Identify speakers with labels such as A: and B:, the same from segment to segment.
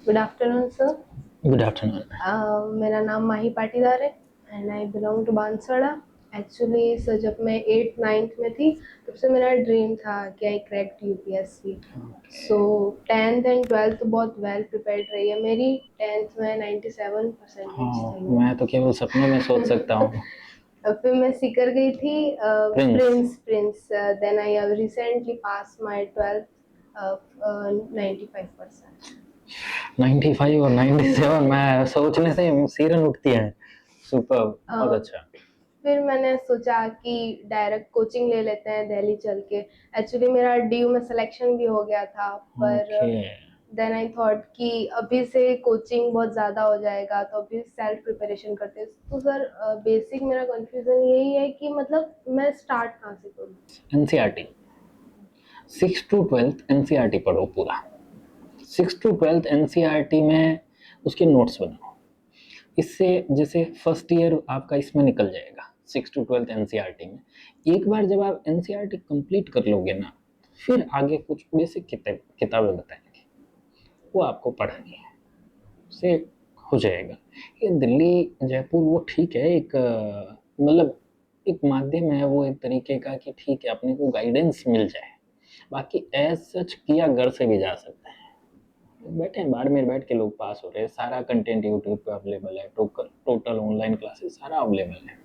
A: Good afternoon, sir.
B: Good afternoon.
A: मेरा नाम माही पाटीदार है and I belong to Banswara. Actually sir, जब मैं 8th 9th में थी तब से मेरा ड्रीम था कि आई cracked UPSC. So 10th and 12th तो बहुत वेल प्रिपेयर्ड रही है मेरी। 10th में 97 परसेंटेज
B: हाँ,
A: थे मेरे।
B: मैं तो केवल सपने में सोच सकता हूँ।
A: फिर मैं सीकर गई थी,
B: prince.
A: Prince. Then I have recently pass my 12th 95%।
B: 95 और 97, मैं सोचने से सिरन उठती है। सुपर, बहुत अच्छा।
A: फिर मैंने सोचा कि डायरेक्ट कोचिंग ले लेते हैं दिल्ली चल के। एक्चुअली मेरा डीयू में सिलेक्शन भी हो गया था, पर
B: ओके।
A: देन आई थॉट कि अभी से कोचिंग बहुत ज़्यादा हो जाएगा तो अभी सेल्फ प्रिपरेशन करते हैं। तो सर, बेसिक मेरा कंफ्यूजन यही है कि मतलब मैं स्टार्ट कहाँ से करूँ।
B: एनसीईआरटी 6 to 12 एनसीईआरटी पढ़ो पूरा। 6 to 12 एनसीईआरटी में उसके नोट्स बनाओ। इससे जैसे फर्स्ट ईयर आपका इसमें निकल जाएगा 6 to 12 एनसीईआरटी में। एक बार जब आप एनसीईआरटी कंप्लीट कर लोगे ना, फिर आगे कुछ बेसिक किताबें बताएंगे, वो आपको पढ़नी है, से हो जाएगा। ये दिल्ली जयपुर वो ठीक है, एक मतलब एक माध्यम है वो, एक तरीके का कि ठीक है अपने को गाइडेंस मिल जाए। बाकी एज सच किया घर से भी जा सकते हैं। बैठे हैं बाड़मेर, बैठ के लोग पास हो रहे हैं। सारा कंटेंट यूट्यूब पे अवेलेबल है, टोटल ऑनलाइन क्लासेस सारा अवेलेबल है।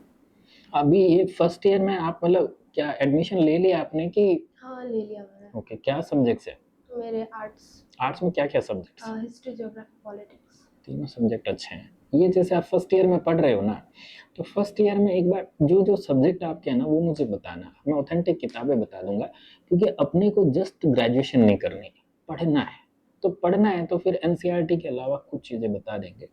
B: अभी ये फर्स्ट ईयर में आप मतलब क्या एडमिशन ले लिया आपने कि?
A: हाँ, ले लिया मैंने।
B: ओके, क्या सब्जेक्ट्स है?
A: मेरे आर्ट्स।
B: आर्ट्स में क्या क्या सब्जेक्ट्स?
A: History, geography, politics.
B: तीनों सब्जेक्ट अच्छे हैं। ये जैसे आप फर्स्ट ईयर में पढ़ रहे हो ना, तो फर्स्ट ईयर में एक बार जो जो सब्जेक्ट आपके हैं ना वो मुझे बताना, मैं ऑथेंटिक किताबें बता दूंगा। क्योंकि अपने को जस्ट ग्रेजुएशन नहीं करनी, पढ़ना है। तो पढ़ना है तो फिर एनसीईआरटी के अलावा कुछ चीज़ें बता देंगे,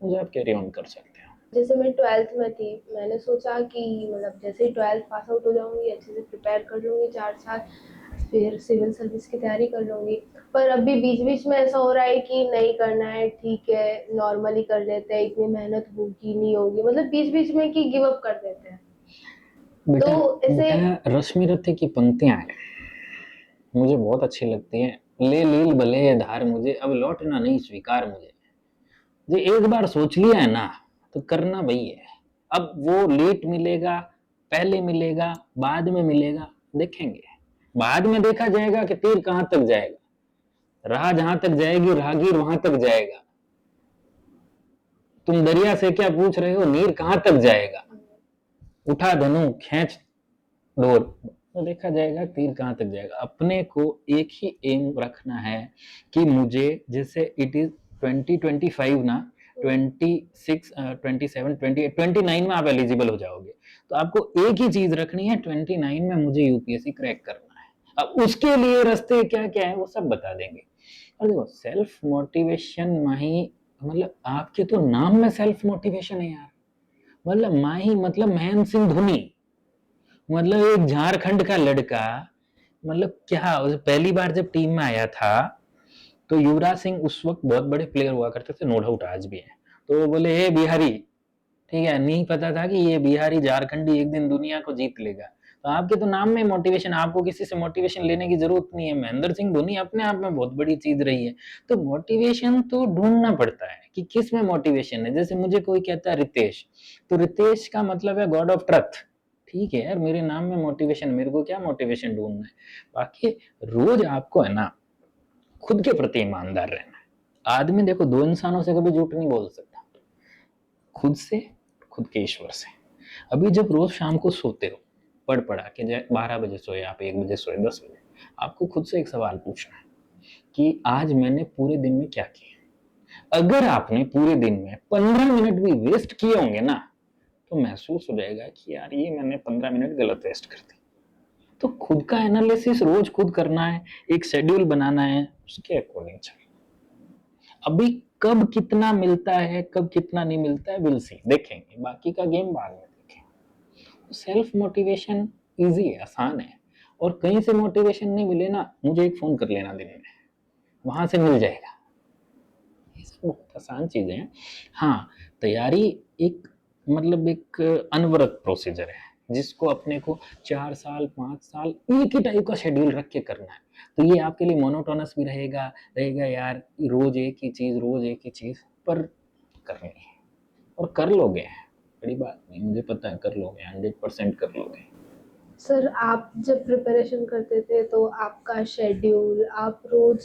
B: मुझे आप कैरी ऑन कर सकते हो।
A: जैसे मैं 12th में थी, मैंने सोचा कि मतलब जैसे ही 12th पास आउट हो जाऊंगी अच्छे से प्रिपेयर कर लूंगी 4 साल, फिर सिविल सर्विस की तैयारी कर लूंगी। पर अभी बीच बीच में ऐसा हो रहा है कि नहीं करना है, ठीक है नॉर्मली कर लेते हैं, इतनी मेहनत होगी नहीं होगी, मतलब बीच बीच में कि गिव अप कर देते हैं।
B: बेटा,
A: तो ऐसे
B: बेटा रश्मि रथे की पंक्तियां हैं, मुझे बहुत अच्छी लगती हैं। ले लील भले ये धार मुझे, अब लौटना नहीं स्वीकार मुझे। जो एक बार सोच लिया है ना तो करना वही है। अब वो लेट मिलेगा, पहले मिलेगा, बाद में मिलेगा, देखेंगे। बाद में देखा जाएगा कि तीर कहां तक जाएगा। राह जहां तक जाएगी राहगीर वहां तक जाएगा। तुम दरिया से क्या पूछ रहे हो, नीर कहां तक जाएगा। उठा धनु खींच डोर, तो देखा जाएगा तीर कहां तक जाएगा। अपने को एक ही एम रखना है कि मुझे, जैसे इट इज 2025 ना, 26 27 28 29 में आप एलिजिबल हो जाओगे। तो आपको एक ही चीज रखनी है, 29 में मुझे यूपीएससी क्रैक करना है। अब उसके लिए रास्ते क्या क्या है वो सब बता देंगे। और देखो सेल्फ मोटिवेशन माही, मतलब आपके तो नाम में सेल्फ मोटिवेशन है यार। मतलब माही मतलब महेंद्र सिंह धोनी, मतलब एक झारखंड का लड़का, मतलब क्या पहली बार जब टीम में आया था तो युवराज सिंह उस वक्त बहुत बड़े प्लेयर हुआ करते थे, नो डाउट आज भी है। तो वो बोले हे बिहारी, ठीक है, नहीं पता था कि ये बिहारी झारखंडी एक दिन दुनिया को जीत लेगा। तो आपके तो नाम में मोटिवेशन, आपको किसी से मोटिवेशन लेने की जरूरत नहीं है। महेंद्र सिंह धोनी अपने आप में बहुत बड़ी चीज रही है। तो मोटिवेशन तो ढूंढना पड़ता है कि किस में मोटिवेशन है। जैसे मुझे कोई कहता है रितेश, तो रितेश का मतलब है गॉड ऑफ ट्रथ। ठीक है यार, मेरे नाम में मोटिवेशन, मेरे को क्या मोटिवेशन ढूंढना है। बाकी रोज आपको है ना खुद के प्रति ईमानदार रहना है। आदमी देखो दो इंसानों से कभी झूठ नहीं बोल सकता, खुद से, खुद के ईश्वर से। अभी जब रोज शाम को सोते हो, पढ़ा के जाए 12 बजे सोए आप, 1 बजे सोए, 10 बजे, आपको खुद से एक सवाल पूछना है कि आज मैंने पूरे दिन में क्या किया। अगर आपने पूरे दिन में 15 मिनट भी वेस्ट किए होंगे ना, तो महसूस हो जाएगा कि यार ये मैंने 15 मिनट गलत वेस्ट कर दी। तो खुद का एनालिसिस रोज खुद करना है, एक शेड्यूल बनाना है, उसके अकॉर्डिंग चलना। अभी कब कितना मिलता है, कब कितना नहीं मिलता है, विल सी, देखेंगे। बाकी का गेम बाद में देखेंगे। सेल्फ मोटिवेशन इजी है, आसान है। और कहीं से मोटिवेशन नहीं मिले ना, मुझे एक फोन कर लेना दिन में, वहां से मिल जाएगा। ये सब बहुत आसान चीजें हैं। हाँ, तैयारी एक मतलब एक अनवरत प्रोसीजर है। जिसको अपने को 4 साल 5 साल एक ही टाइप का शेड्यूल रख के करना है, तो ये आपके लिए मोनोटोनस भी रहेगा रहेगा यार, रोज एक ही चीज, पर करनी है और कर लोगे, बड़ी बात नहीं, मुझे पता है कर लोगे, 100% कर लोगे।
A: सर आप जब प्रिपरेशन करते थे तो आपका शेड्यूल, आप रोज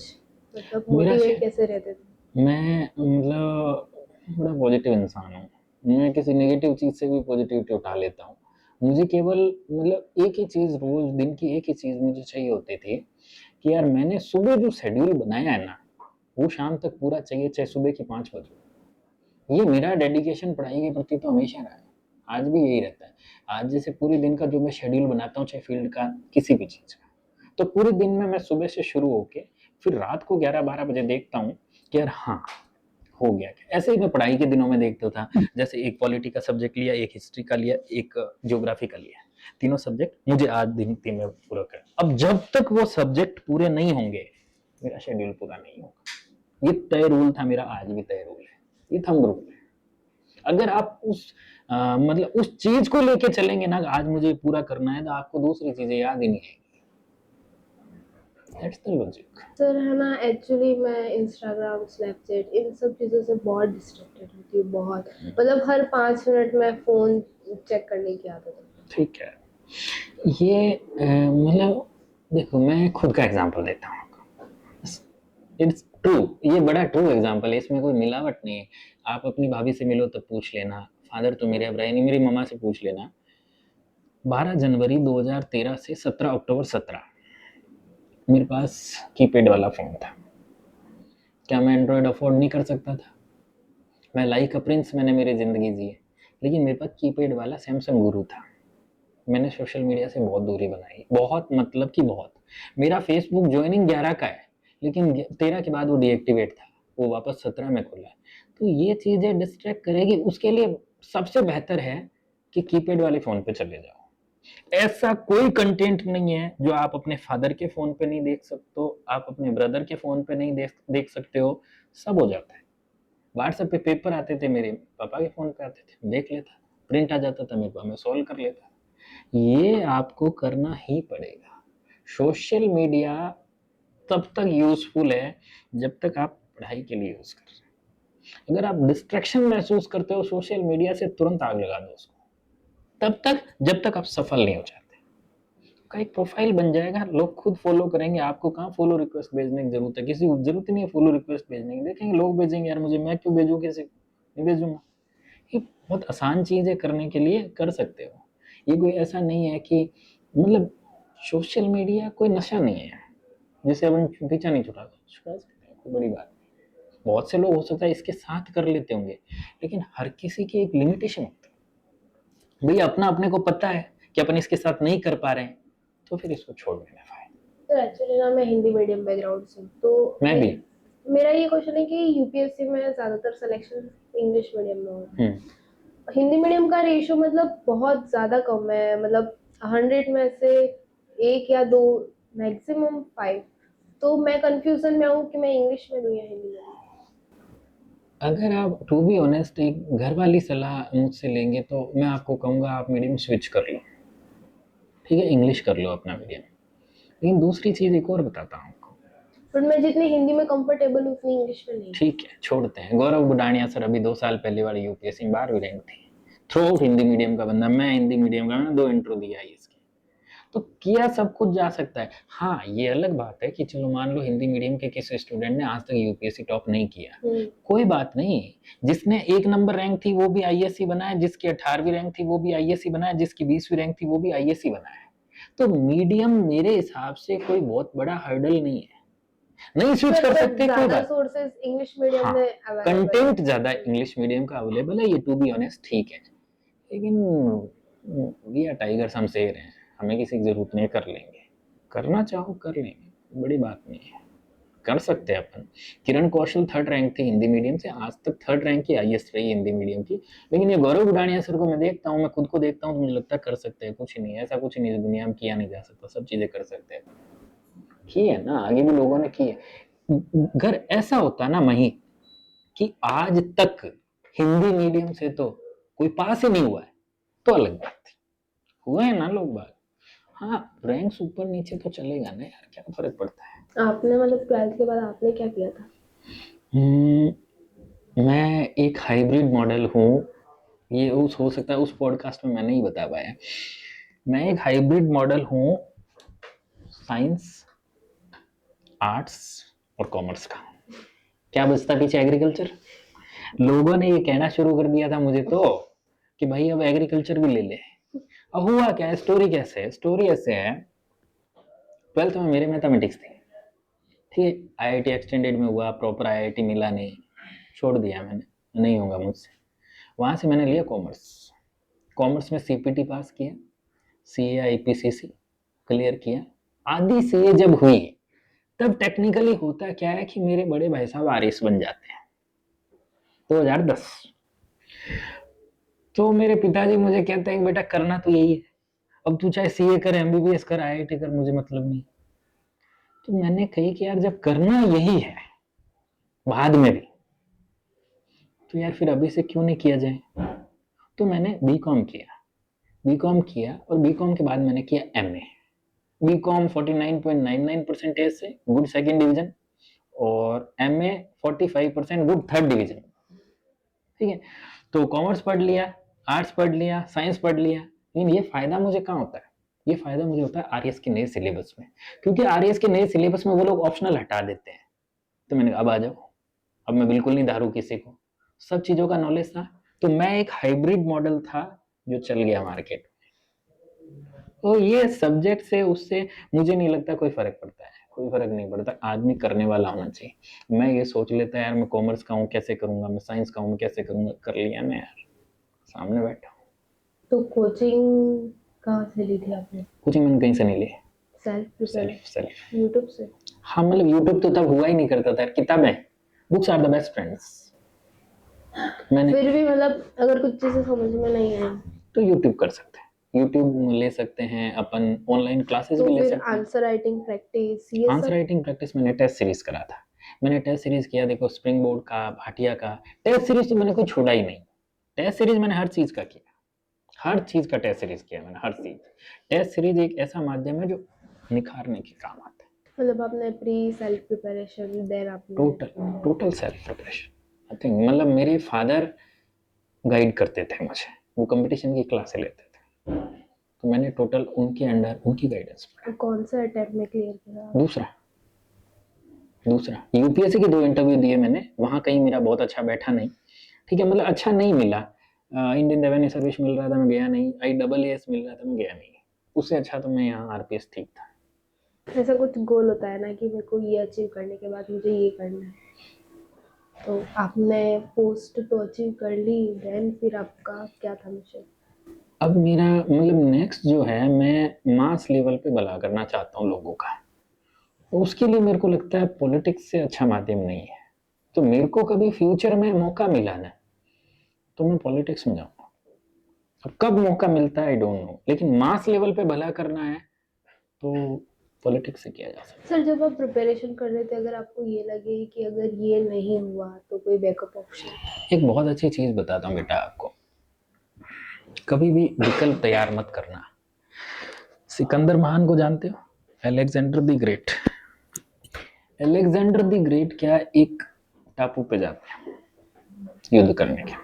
A: मतलब
B: मेरा
A: मोटिवेट कैसे रहते थे?
B: मैं मतलब बड़ा पॉजिटिव इंसान हूँ, मैं किसी नेगेटिव चीज से भी पॉजिटिविटी उठा लेता हूँ। मुझे केवल मतलब एक ही चीज, रोज दिन की एक ही चीज मुझे चाहिए होती थी कि यार मैंने सुबह जो शेड्यूल बनाया है ना, वो शाम तक पूरा चाहिए, चाहे सुबह की 5 बजे। ये मेरा डेडिकेशन पढ़ाई के प्रति तो हमेशा रहा है, आज भी यही रहता है। आज जैसे पूरे दिन का जो मैं शेड्यूल बनाता हूँ, चाहे फील्ड का किसी भी चीज का, तो पूरे दिन में मैं सुबह से शुरू होके फिर रात को 11-12 बजे देखता हूँ कि यार हाँ हो गया क्या। ऐसे ही मैं पढ़ाई के दिनों में देखता था, जैसे एक पॉलिटी का सब्जेक्ट लिया, एक हिस्ट्री का लिया, एक ज्योग्राफी का लिया, तीनों सब्जेक्ट मुझे आज दिन 3 में पूरा कर। अब जब तक वो सब्जेक्ट पूरे नहीं होंगे मेरा शेड्यूल पूरा नहीं होगा। ये तय रूल था मेरा, आज भी तय रूल है, ये थंब रूल है। अगर आप उस मतलब उस चीज को लेके चलेंगे ना, आज मुझे पूरा करना है, तो आपको दूसरी चीजें याद ही नहीं आएगी। That's the logic.
A: सर है ना, एक्चुअली मैं इंस्टाग्राम, स्नैपचैट इन सब चीज़ों से बहुत डिस्ट्रैक्टेड होती हूँ, बहुत मतलब हर 5 मिनट में फ़ोन चेक करने की आदत है।
B: ठीक है, ये मतलब देखो मैं खुद का एग्जांपल देता हूँ आपको, इट्स ट्रू, ये बड़ा ट्रू एग्जांपल है, इसमें कोई मिलावट नहीं है। आप अपनी भाभी से मिलो तो पूछ लेना, फादर तो मेरे अब रहे नहीं, मेरी मम्मा से पूछ लेना। 12 जनवरी 2013 से 17 अक्टूबर 17 मेरे पास कीपैड वाला फोन था। क्या मैं एंड्रॉयड अफोर्ड नहीं कर सकता था? मैं लाइक अ प्रिंस, मैंने मेरी ज़िंदगी जी है, लेकिन मेरे पास कीपैड वाला सैमसंग गुरु था। मैंने सोशल मीडिया से बहुत दूरी बनाई, बहुत मतलब कि बहुत। मेरा फेसबुक ज्वाइनिंग 11 का है, लेकिन 13 के बाद वो डीएक्टिवेट था, वो वापस 17 में खुला है। तो ये चीज़ें डिस्ट्रैक्ट करेगी, उसके लिए सबसे बेहतर है कि कीपैड वाले फ़ोन पे चले जाओ। ऐसा कोई कंटेंट नहीं है जो आप अपने फादर के फ़ोन पे नहीं देख सकते हो, आप अपने ब्रदर के फ़ोन पे नहीं देख सकते हो, सब हो जाता है। व्हाट्सएप पे पेपर आते थे, मेरे पापा के फ़ोन पे आते थे, देख लेता, प्रिंट आ जाता था मेरे पास, मैं सॉल्व कर लेता। ये आपको करना ही पड़ेगा। सोशल मीडिया तब तक यूजफुल है जब तक आप पढ़ाई के लिए यूज कर रहे हैं। अगर आप डिस्ट्रैक्शन महसूस करते हो सोशल मीडिया से, तुरंत आग लगा दो उसको, तब तक जब तक आप सफल नहीं हो जाते। का एक प्रोफाइल बन जाएगा, लोग खुद फॉलो करेंगे आपको, कहाँ फॉलो रिक्वेस्ट भेजने की जरूरत है, किसी को जरूरत नहीं है फॉलो रिक्वेस्ट भेजने की, देखेंगे लोग भेजेंगे, यार मुझे, मैं क्यों भेजूँ, किसी नहीं भेजूंगा। ये बहुत आसान चीज है, करने के लिए कर सकते हो। ये कोई ऐसा नहीं है कि मतलब सोशल मीडिया कोई नशा नहीं है जिसे अपन पीछा नहीं छुड़ा सकते हैं, कोई बड़ी बात नहीं। बहुत से लोग हो सकता है इसके साथ कर लेते होंगे, लेकिन हर किसी की एक लिमिटेशन होती है। भैया अपना अपने को पता है कि अपन इसके साथ नहीं कर पा रहे हैं, तो फिर इसको छोड़ देना फायदा।
A: तो एक्चुअली ना मैं हिंदी मीडियम बैकग्राउंड से हूँ, तो
B: मैं भी
A: मेरा ये क्वेश्चन है कि यूपीएससी में ज़्यादातर सिलेक्शन इंग्लिश मीडियम में होता है, हिंदी मीडियम का रेशो मतलब बहुत ज़्यादा कम है, मतलब 100 में से 1 या 2, मैक्सिमम 5। तो मैं कंफ्यूजन में हूँ कि मैं इंग्लिश में दूँ या हिंदी में दूँ।
B: अगर आप टू बी ऑनेस्ट एक घर वाली सलाह मुझसे लेंगे तो मैं आपको कहूँगा आप मीडियम स्विच कर लो, ठीक है, इंग्लिश कर लो अपना मीडियम। लेकिन दूसरी चीज़ एक और बताता हूँ आपको।
A: पर मैं जितनी हिंदी में कंफर्टेबल हूँ उतनी इंग्लिश में नहीं।
B: ठीक है, छोड़ते हैं। गौरव बुडानिया सर अभी 2 साल पहले वाली यूपीएससी में 12वीं रैंक थी, थ्रू आउट हिंदी मीडियम का बंदा, मैं हिंदी मीडियम का, मैंने 2 इंट्रो दिया है इसकी, तो किया सब कुछ जा सकता है। हाँ ये अलग बात है कि चलो मान लो हिंदी मीडियम के किसी स्टूडेंट ने आज तक यूपीएससी टॉप नहीं किया, कोई बात नहीं, जिसने 1 नंबर रैंक थी वो भी आईएएससी बना है, जिसकी 18वीं रैंक थी वो भी आईएएससी बना है, जिसकी 20वीं रैंक थी वो भी आईएएससी बना है। तो मीडियम मेरे हिसाब से कोई बहुत बड़ा हर्डल नहीं है, नहीं स्विच कर सकते कोई बात।
A: सोर्सेज इंग्लिश मीडियम
B: हाँ,
A: में अवेलेबल
B: कंटेंट ज्यादा इंग्लिश मीडियम का अवेलेबल है, ये टू बी ऑनेस्ट ठीक है, लेकिन वी आर टाइगर्स, हम शेर हैं, हमें किसी की जरूरत नहीं, कर लेंगे, करना चाहो कर लेंगे, बड़ी बात नहीं है, कर सकते हैं अपन। किरण कौशल 3rd रैंक थी हिंदी मीडियम से, आज तक 3rd रैंक की आईएएस रही हिंदी मीडियम की। लेकिन ये गौरव बुडानिया सर को मैं देखता हूँ, मैं खुद को देखता हूँ, तो मुझे लगता है कर सकते हैं, कुछ नहीं है, ऐसा कुछ नहीं इस दुनिया में किया नहीं जा सकता, सब चीजें कर सकते हैं, की है ना, आगे भी लोगों ने की है। अगर ऐसा होता ना मही कि आज तक हिंदी मीडियम से तो कोई पास ही नहीं हुआ है, तो अलग बात थी, हुए हैं ना लोग बाग। हाँ, रैंक्स ऊपर नीचे तो चलेगा ना यार, क्या फर्क पड़ता है।
A: आपने मतलब 12th के बाद आपने क्या किया था?
B: मैं एक हाइब्रिड मॉडल हूँ। ये उस हो सकता है उस पॉडकास्ट में मैं नहीं बता पाया। मैं एक हाइब्रिड मॉडल हूँ साइंस, आर्ट्स और कॉमर्स का। क्या बचता पीछे? एग्रीकल्चर। लोगों ने ये कहना शुरू कर दिया था मुझे तो कि भाई अब एग्रीकल्चर भी ले ले। अब हुआ क्या है, स्टोरी कैसे है? स्टोरी ऐसे है, 12th में मेरे मैथमेटिक्स थी, ठीक है। आईआईटी एक्सटेंडेड में हुआ, प्रॉपर आईआईटी मिला नहीं, छोड़ दिया मैंने, नहीं होगा मुझसे। वहाँ से मैंने लिया कॉमर्स। कॉमर्स में सीपीटी पास किया, सीए आईपीसीसी क्लियर किया। आधी सीए जब हुई तब टेक्निकली होता क्या है कि मेरे बड़े भाई साहब आरएस बन जाते हैं, 2010। तो मेरे पिताजी मुझे कहते हैं कि बेटा करना तो यही है, अब तू चाहे सीए कर, एमबीबीएस कर, आईआईटी कर, मुझे मतलब नहीं। तो मैंने कही कि यार जब करना यही है बाद में भी, तो यार फिर अभी से क्यों नहीं किया जाए। तो मैंने बीकॉम किया। बीकॉम किया और बीकॉम के बाद मैंने किया एमए। बीकॉम 49.99 परसेंटेज से गुड सेकंड डिवीजन, और एमए 45% गुड थर्ड डिवीजन, ठीक है। तो कॉमर्स पढ़ लिया, आर्ट्स पढ़ लिया, साइंस पढ़ लिया, लेकिन ये फायदा मुझे कहाँ होता है? ये फायदा मुझे होता है आरएस के नए सिलेबस में, क्योंकि आरएस के नए सिलेबस में वो लोग ऑप्शनल हटा देते हैं। तो मैंने कहा अब आ जाओ, अब मैं बिल्कुल नहीं धारू किसी को, सब चीजों का नॉलेज था। तो मैं एक हाइब्रिड मॉडल था जो चल गया मार्केट। तो ये सब्जेक्ट से उससे मुझे नहीं लगता कोई फर्क पड़ता है, कोई फर्क नहीं पड़ता, आदमी करने वाला होना चाहिए। मैं ये सोच लेता यार मैं कॉमर्स का हूँ कैसे करूंगा, मैं साइंस का हूँ मैं कैसे करूंगा, कर लिया मैं यार, सामने बैठा हूँ।
A: तो कोचिंग कहाँ से ली थी आपने?
B: कोचिंग मैंने कहीं से नहीं ली,
A: self prepare?
B: Self self.
A: YouTube से?
B: हाँ मतलब यूट्यूब तो तब हुआ ही नहीं करता था यार, किताबें, books are the best friends. मैंने
A: फिर भी मतलब अगर कुछ चीजें समझ में नहीं आई
B: तो यूट्यूब कर सकते हैं, यूट्यूब ले सकते हैं अपन, ऑनलाइन क्लासेस
A: तो
B: भी ले
A: फिर
B: सकते हैं।
A: आंसर राइटिंग प्रैक्टिस ये
B: आंसर
A: सब?
B: राइटिंग प्रैक्टिस मैंने टेस्ट सीरीज करा था। मैंने टेस्ट सीरीज किया, देखो स्प्रिंग बोर्ड का, भाटिया का। टेस्ट सीरीज तो मैंने कोई छोड़ा ही नहीं। टेस्ट सीरीज मैंने हर चीज का किया, हर चीज का टेस्ट सीरीज किया मैंने, हर चीज। टेस्ट सीरीज एक ऐसा माध्यम है जो निखारने के काम आता है।
A: मतलब आपने प्री सेल्फ प्रिपरेशन देन आपने?
B: Total total self preparation. I think मतलब मेरे फादर गाइड करते थे मुझे, वो कंपटीशन की क्लासें लेते थे, तो मैंने टोटल उनके अंडर उनकी गाइडेंस में।
A: कौन सा अटेम्प्ट में क्लियर किया?
B: दूसरा, दूसरा यूपीएससी के 2 इंटरव्यू दिए मैंने, वहां कहीं मेरा बहुत अच्छा बैठा नहीं, ठीक है, मतलब अच्छा नहीं मिला। इंडियन रेवेन्यू सर्विस मिल रहा था मैं गया नहीं, IAAS मिल रहा था मैं गया नहीं, उससे अच्छा तो मैं यहाँ आरपीएस ठीक था।
A: ऐसा कुछ गोल होता है ना कि मेरे को ये अचीव करने के बाद मुझे ये करना है, तो आपने पोस्ट तो अचीव कर ली, देन फिर आपका क्या था मिशन?
B: अब मेरा मतलब नेक्स्ट जो है, मैं मास लेवल पे भला करना चाहता हूँ लोगों का, तो उसके लिए मेरे को लगता है पॉलिटिक्स से अच्छा माध्यम नहीं है। तो मेरे को कभी फ्यूचर में मौका मिला ना, तो मैं पॉलिटिक्स में जाऊंगा। अब कब मौका मिलता है आई डोंट नो, लेकिन मास लेवल पे भला करना है तो पॉलिटिक्स से किया जा सकता है।
A: सर जब आप प्रिपरेशन कर रहे थे, अगर आपको ये लगे कि अगर ये नहीं हुआ तो कोई बैकअप ऑप्शन?
B: एक बहुत अच्छी चीज बताता हूँ बेटा आपको, कभी भी विकल्प तैयार मत करना। सिकंदर महान को जानते हो? Alexander the great. Alexander the great क्या एक टापू पे जाते हैं युद्ध करने के,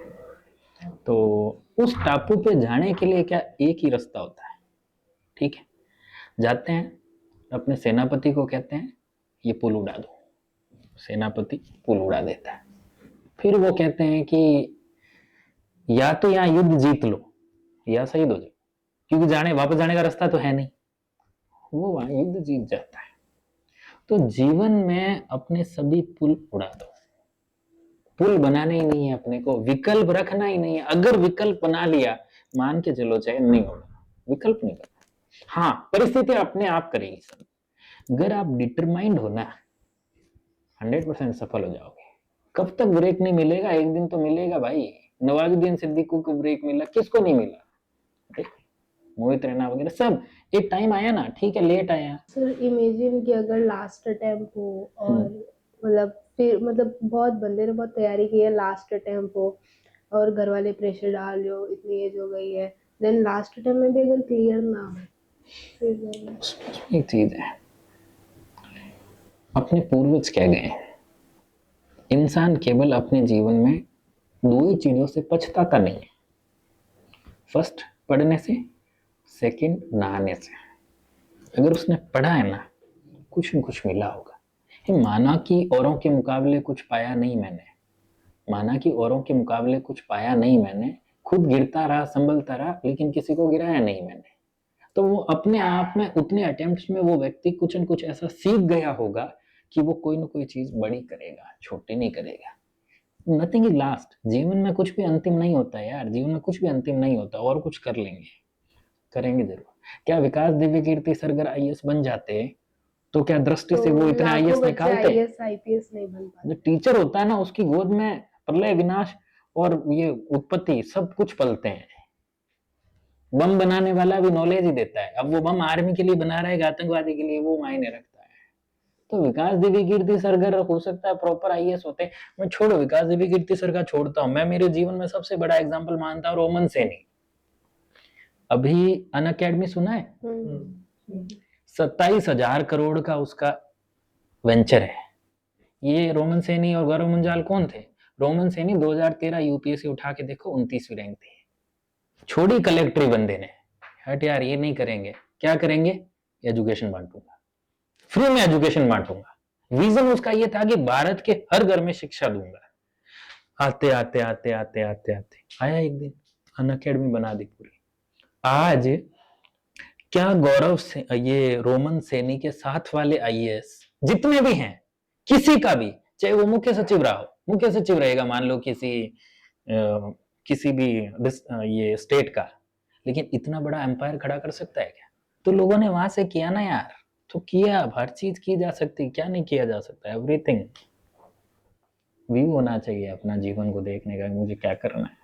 B: तो उस टापू पे जाने के लिए क्या एक ही रास्ता होता है, ठीक है। जाते हैं, अपने सेनापति को कहते हैं ये पुल उड़ा दो, सेनापति पुल उड़ा देता है। फिर वो कहते हैं कि या तो यहाँ युद्ध जीत लो या शहीद हो जाओ, क्योंकि जाने वापस जाने का रास्ता तो है नहीं। वो वहां युद्ध जीत जाता है। तो जीवन में अपने सभी पुल उड़ा दो, पुल बनाने ही नहीं है अपने को, विकल्प रखना ही नहीं है। अगर विकल्प बना लिया, मान के चलो चाहे नहीं होगा, विकल्प नहीं बना, हाँ परिस्थिति अपने आप करेगी सब। अगर आप डिटरमाइंड हो ना, 100% सफल हो जाओगे। कब तक ब्रेक नहीं मिलेगा, एक दिन तो मिलेगा भाई। नवाजुद्दीन सिद्दीकी को ब्रेक मिला, किसको नहीं मिला? मोहित रैना वगैरह सब, एक टाइम आया ना, ठीक है लेट आया।
A: सर इमेजिन कि अगर लास्ट अटेम्प्ट हो और मतलब फिर मतलब बहुत बंदे ने बहुत तैयारी की है, लास्ट अटेम्प्ट हो और घर वाले प्रेशर डाल रहे हो, इतनी एज हो गई है, देन लास्ट टाइम में भी अगर क्लियर ना हो फिर then-
B: उसमें एक चीज है, अपने पूर्वज कह गए, इंसान केवल अपने जीवन में दो ही चीजों से पछताता नहीं है, फर्स्ट पढ़ने से, सेकंड नहाने से। अगर उसने पढ़ा है ना, कुछ न कुछ मिला होगा। ये माना कि औरों के मुकाबले कुछ पाया नहीं मैंने, माना कि औरों के मुकाबले कुछ पाया नहीं मैंने, खुद गिरता रहा संभलता रहा, लेकिन किसी को गिराया नहीं मैंने। तो वो अपने आप में उतने अटेम्प्ट्स में वो व्यक्ति कुछ न कुछ ऐसा सीख गया होगा कि वो कोई ना कोई चीज बड़ी करेगा, छोटी नहीं करेगा। नथिंग इज लास्ट, जीवन में कुछ भी अंतिम नहीं होता है यार, जीवन में कुछ भी अंतिम नहीं होता, और कुछ कर लेंगे, करेंगे जरूर। क्या विकास दिव्य कीर्ति सर अगर आईएएस बन जाते तो क्या दृष्टि से वो इतने आईएएस
A: लाखों बच्चे
B: निकालते?
A: आईएएस आईपीएस नहीं बन पाते।
B: जो टीचर होता है ना, उसकी गोद में प्रलय विनाश और ये उत्पत्ति सब कुछ पलते हैं। बम बनाने वाला भी नॉलेज ही देता है, अब वो बम आर्मी के लिए बना रहा है कि आतंकवादी के लिए, वो मायने रखता है। तो विकास दिव्य कीर्ति सर अगर हो सकता है प्रॉपर आईएएस होते, मैं छोड़ो विकास दिव्य कीर्ति सर का छोड़ता हूँ, मैं मेरे जीवन में सबसे बड़ा एग्जाम्पल मानता हूँ रोमन सैनी। अभी अनअकैडमी सुना है, 27,000 करोड़ का उसका वेंचर है। ये रोमन सैनी और गौरव मुंजाल कौन थे? रोमन सैनी 2013 यूपीएससी उठा के देखो 29वीं रैंक थी, छोड़ी कलेक्ट्री बंदे ने, हट यार ये नहीं करेंगे, क्या करेंगे, एजुकेशन बांटूंगा, फ्री में एजुकेशन बांटूंगा। विजन उसका ये था कि भारत के हर घर में शिक्षा दूंगा। आते आते आते आते आते आते आया एक दिन, अनअकैडमी बना दी पूरी। आज क्या गौरव से ये रोमन सैनी के साथ वाले आईएएस जितने भी हैं, किसी का भी, चाहे वो मुख्य सचिव रहा हो, मुख्य सचिव रहेगा मान लो किसी भी ये स्टेट का, लेकिन इतना बड़ा एम्पायर खड़ा कर सकता है क्या? तो लोगों ने वहां से किया ना यार, तो किया, हर चीज की जा सकती, क्या नहीं किया जा सकता, एवरीथिंग। व्यू होना चाहिए अपना जीवन को देखने का, मुझे क्या करना है।